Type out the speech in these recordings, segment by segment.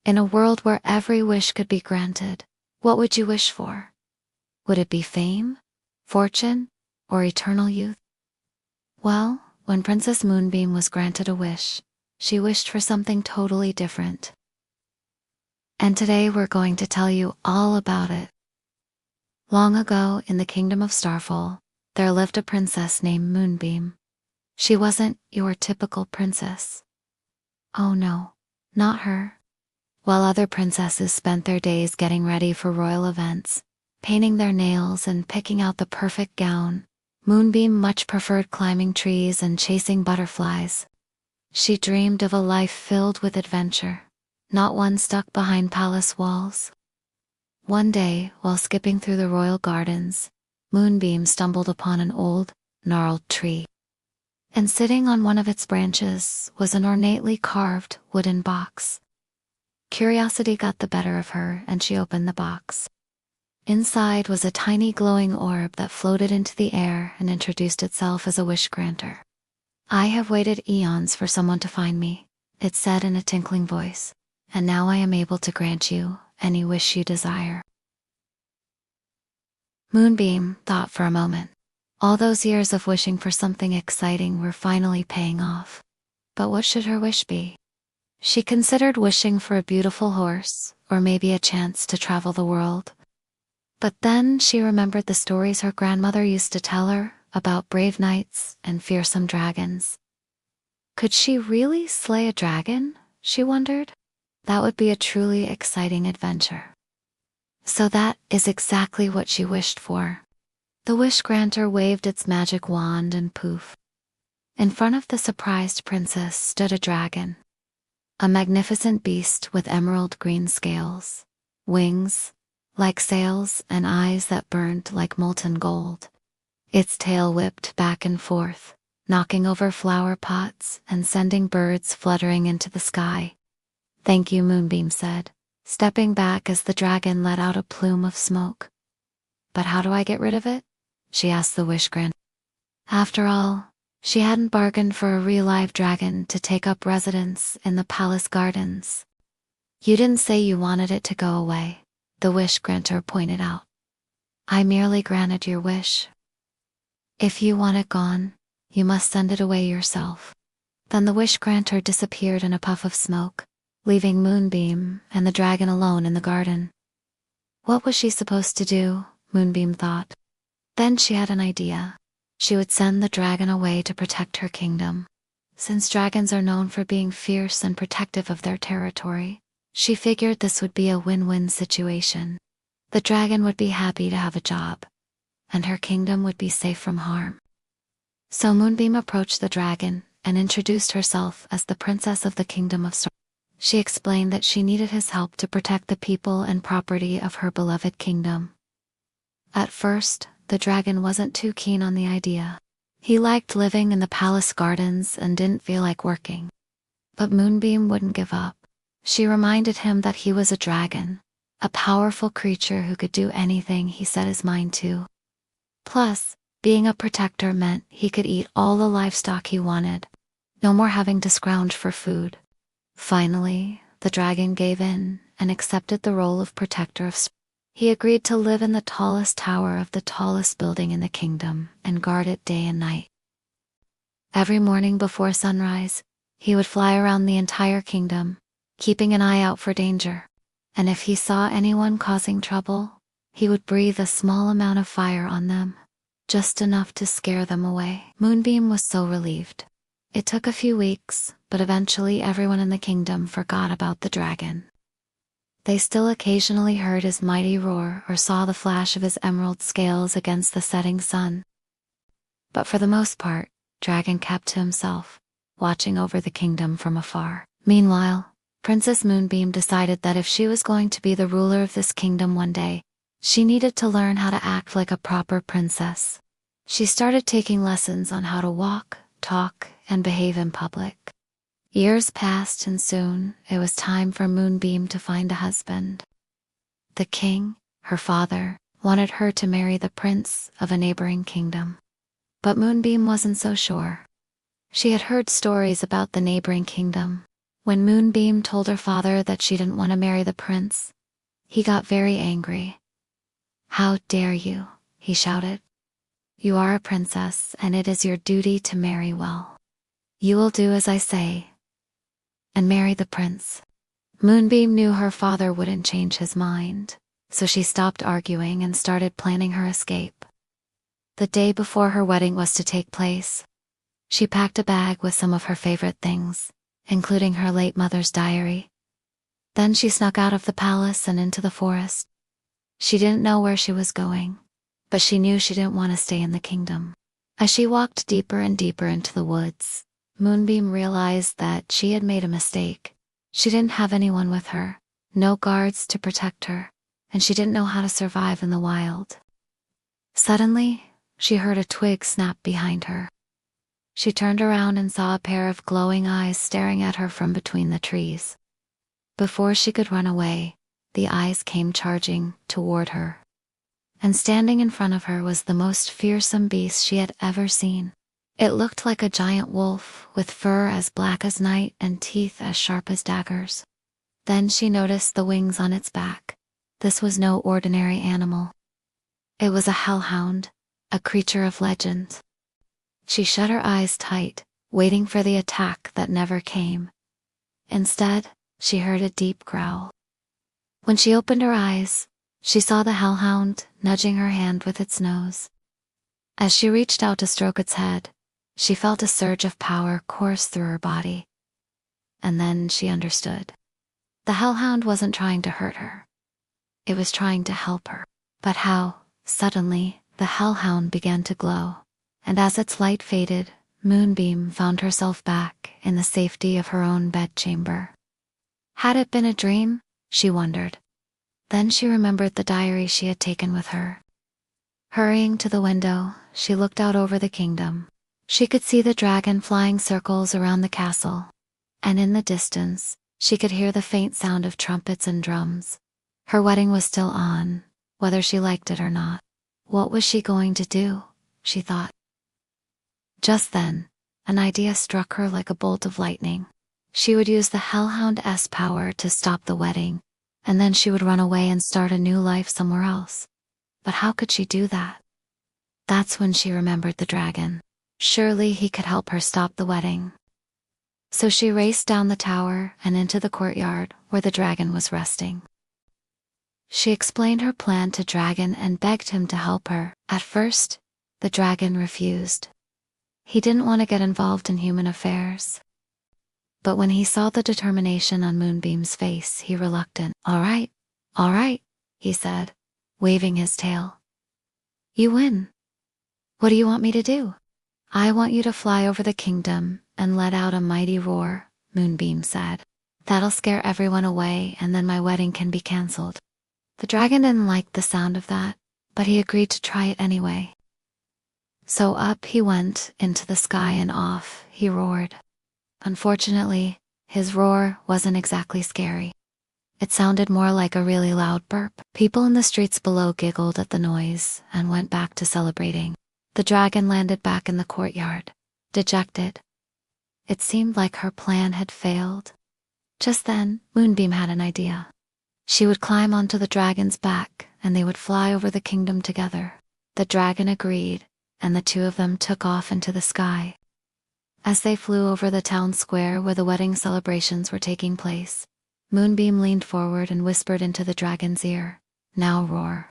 In a world where every wish could be granted, what would you wish for? Would it be fame, fortune, or eternal youth? Well, when Princess Moonbeam was granted a wish, she wished for something totally different. And today we're going to tell you all about it. Long ago, in the kingdom of Starfall, there lived a princess named Moonbeam. She wasn't your typical princess. Oh no, not her. While other princesses spent their days getting ready for royal events, painting their nails and picking out the perfect gown, Moonbeam much preferred climbing trees and chasing butterflies. She dreamed of a life filled with adventure, not one stuck behind palace walls. One day, while skipping through the royal gardens, Moonbeam stumbled upon an old, gnarled tree. And sitting on one of its branches was an ornately carved wooden box. Curiosity got the better of her, and she opened the box. Inside was a tiny glowing orb that floated into the air and introduced itself as a wish granter. "I have waited eons for someone to find me," it said in a tinkling voice, "and now I am able to grant you any wish you desire." Moonbeam thought for a moment. All those years of wishing for something exciting were finally paying off. But what should her wish be? She considered wishing for a beautiful horse, or maybe a chance to travel the world. But then she remembered the stories her grandmother used to tell her about brave knights and fearsome dragons. Could she really slay a dragon? She wondered. That would be a truly exciting adventure. So that is exactly what she wished for. The wish granter waved its magic wand and poof. In front of the surprised princess stood a dragon. A magnificent beast with emerald green scales, wings like sails, and eyes that burned like molten gold. Its tail whipped back and forth, knocking over flower pots and sending birds fluttering into the sky. "Thank you," Moonbeam said, stepping back as the dragon let out a plume of smoke. "But how do I get rid of it?" she asked the wish granter. After all, she hadn't bargained for a real live dragon to take up residence in the palace gardens. "You didn't say you wanted it to go away," the wish granter pointed out. "I merely granted your wish. If you want it gone, you must send it away yourself." Then the wish granter disappeared in a puff of smoke, leaving Moonbeam and the dragon alone in the garden. What was she supposed to do? Moonbeam thought. Then she had an idea. She would send the dragon away to protect her kingdom. Since dragons are known for being fierce and protective of their territory, she figured this would be a win-win situation. The dragon would be happy to have a job, and her kingdom would be safe from harm. So Moonbeam approached the dragon and introduced herself as the princess of the kingdom of Star. She explained that she needed his help to protect the people and property of her beloved kingdom. At first, the dragon wasn't too keen on the idea. He liked living in the palace gardens and didn't feel like working. But Moonbeam wouldn't give up. She reminded him that he was a dragon, a powerful creature who could do anything he set his mind to. Plus, being a protector meant he could eat all the livestock he wanted. No more having to scrounge for food. Finally, the dragon gave in and accepted the role of protector of Star. He agreed to live in the tallest tower of the tallest building in the kingdom and guard it day and night. Every morning before sunrise, he would fly around the entire kingdom, keeping an eye out for danger. And if he saw anyone causing trouble, he would breathe a small amount of fire on them, just enough to scare them away. Moonbeam was so relieved. It took a few weeks, but eventually everyone in the kingdom forgot about the dragon. They still occasionally heard his mighty roar or saw the flash of his emerald scales against the setting sun. But for the most part, Dragon kept to himself, watching over the kingdom from afar. Meanwhile, Princess Moonbeam decided that if she was going to be the ruler of this kingdom one day, she needed to learn how to act like a proper princess. She started taking lessons on how to walk, talk, and behave in public. Years passed and soon it was time for Moonbeam to find a husband. The king, her father, wanted her to marry the prince of a neighboring kingdom. But Moonbeam wasn't so sure. She had heard stories about the neighboring kingdom. When Moonbeam told her father that she didn't want to marry the prince, he got very angry. "How dare you?" he shouted. "You are a princess, and it is your duty to marry well. You will do as I say and marry the prince." Moonbeam knew her father wouldn't change his mind, so she stopped arguing and started planning her escape. The day before her wedding was to take place, she packed a bag with some of her favorite things, including her late mother's diary. Then she snuck out of the palace and into the forest. She didn't know where she was going, but she knew she didn't want to stay in the kingdom. As she walked deeper and deeper into the woods, Moonbeam realized that she had made a mistake. She didn't have anyone with her, no guards to protect her, and she didn't know how to survive in the wild. Suddenly, she heard a twig snap behind her. She turned around and saw a pair of glowing eyes staring at her from between the trees. Before she could run away, the eyes came charging toward her. And standing in front of her was the most fearsome beast she had ever seen. It looked like a giant wolf, with fur as black as night and teeth as sharp as daggers. Then she noticed the wings on its back. This was no ordinary animal. It was a hellhound, a creature of legend. She shut her eyes tight, waiting for the attack that never came. Instead, she heard a deep growl. When she opened her eyes, she saw the hellhound nudging her hand with its nose. As she reached out to stroke its head, she felt a surge of power course through her body. And then she understood. The hellhound wasn't trying to hurt her. It was trying to help her. But how? Suddenly, the hellhound began to glow, and as its light faded, Moonbeam found herself back in the safety of her own bedchamber. Had it been a dream? She wondered. Then she remembered the diary she had taken with her. Hurrying to the window, she looked out over the kingdom. She could see the dragon flying circles around the castle, and in the distance, she could hear the faint sound of trumpets and drums. Her wedding was still on, whether she liked it or not. What was she going to do? She thought. Just then, an idea struck her like a bolt of lightning. She would use the Hellhound's power to stop the wedding, and then she would run away and start a new life somewhere else. But how could she do that? That's when she remembered the dragon. Surely he could help her stop the wedding. So she raced down the tower and into the courtyard where the dragon was resting. She explained her plan to Dragon and begged him to help her. At first, the dragon refused. He didn't want to get involved in human affairs. But when he saw the determination on Moonbeam's face, he reluctant. All right, he said, waving his tail. You win. What do you want me to do? I want you to fly over the kingdom and let out a mighty roar, Moonbeam said. That'll scare everyone away and then my wedding can be cancelled. The dragon didn't like the sound of that, but he agreed to try it anyway. So up he went into the sky and off he roared. Unfortunately, his roar wasn't exactly scary. It sounded more like a really loud burp. People in the streets below giggled at the noise and went back to celebrating. The dragon landed back in the courtyard, dejected. It seemed like her plan had failed. Just then, Moonbeam had an idea. She would climb onto the dragon's back, and they would fly over the kingdom together. The dragon agreed, and the two of them took off into the sky. As they flew over the town square where the wedding celebrations were taking place, Moonbeam leaned forward and whispered into the dragon's ear, "Now roar."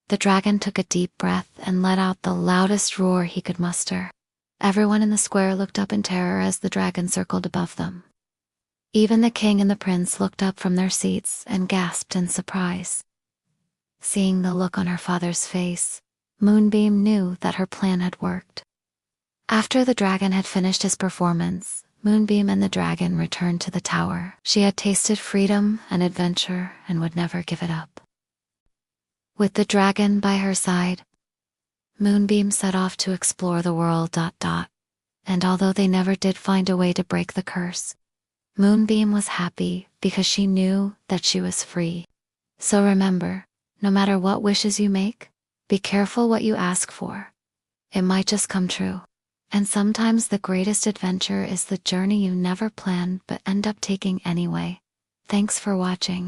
The dragon took a deep breath and let out the loudest roar he could muster. Everyone in the square looked up in terror as the dragon circled above them. Even the king and the prince looked up from their seats and gasped in surprise. Seeing the look on her father's face, Moonbeam knew that her plan had worked. After the dragon had finished his performance, Moonbeam and the dragon returned to the tower. She had tasted freedom and adventure and would never give it up. With the dragon by her side, Moonbeam set off to explore the world. And although they never did find a way to break the curse, Moonbeam was happy because she knew that she was free. So remember, no matter what wishes you make, be careful what you ask for. It might just come true. And sometimes the greatest adventure is the journey you never planned but end up taking anyway. Thanks for watching.